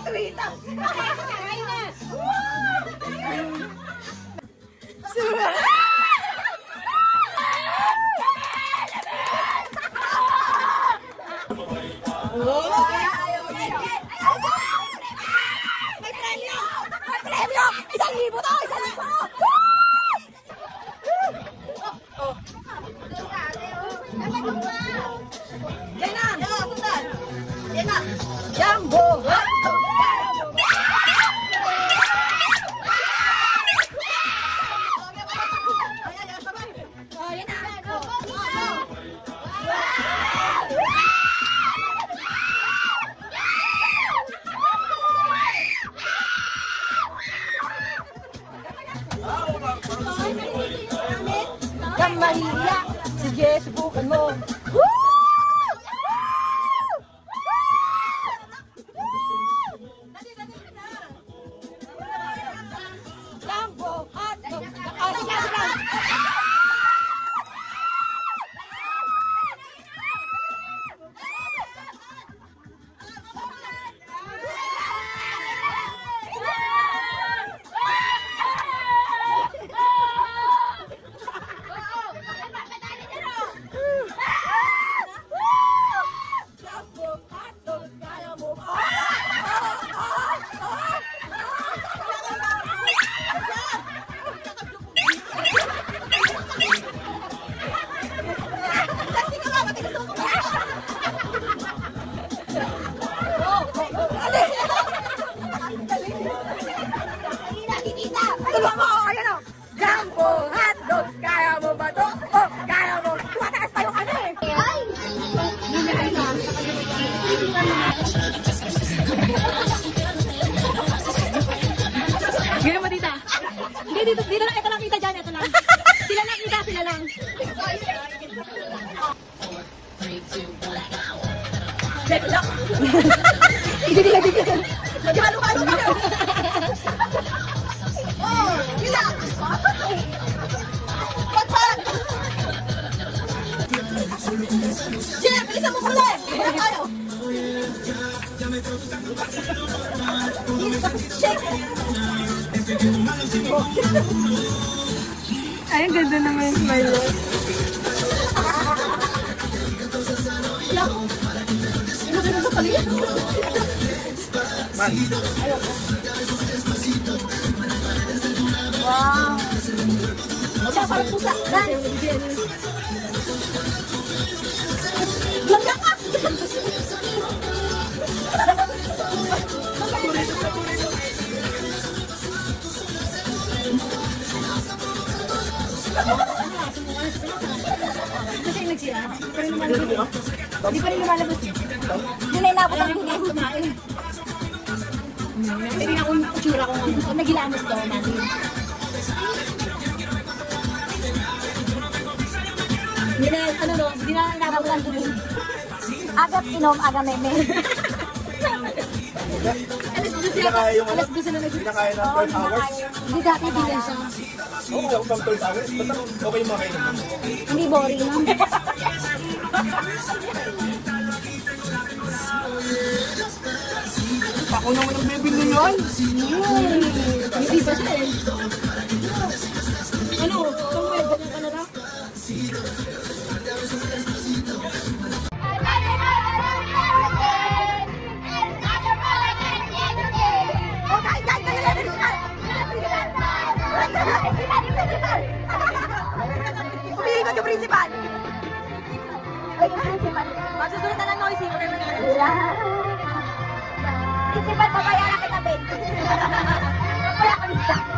Tuwita. May premyo! May premyo! 1,000 to! 1,000! Yan na! Yan na! Jumbo! Kang mahiya, sige, subukan mo. Jumbo, hot dog. Sige. Tulungan mo! Ayan o! Jumbo hotdog! Kaya mo ba ito? Oh! Kaya mo! Tumataas tayo kami! Ay! Gano'n mo dita? Hindi, dito lang. Ito lang kita dyan. Ito lang. Sila lang kita. Sila lang. Check lang! Hindi. Halo-halo ka na! Jeff, bilisan mo muna eh! Wala tayo! Shake! Ay, ang ganda naman yung smile mo. Ano ka sa palit? Wow! Siya, parang pusa. Dance! Lagyan ka! Kasi yung nagsira. Hindi pa rin lumalabas. Hindi na inabot ang hindi kumain. Hindi na akong kutsura ko ngayon. Nagilamos daw natin. Hindi na, hindi na inabot ang dulo. Agap inom, aga meme. Alas 12 na nag-ibig. Hindi na kaya ng 12 hours? Hindi dati bilang siya. Oo, ako pang 12 hours. Basta okay yung mga kayo naman. Hindi boring, no? Ako naman ang baby na yun. Hindi ba siya eh? Ano? Kung may ganyan ka na ra? Umihingot yung principal! Ay, yung principal. Masusunod na ng noisy. Principal, papayaran kita, Ben. Papayaran kita.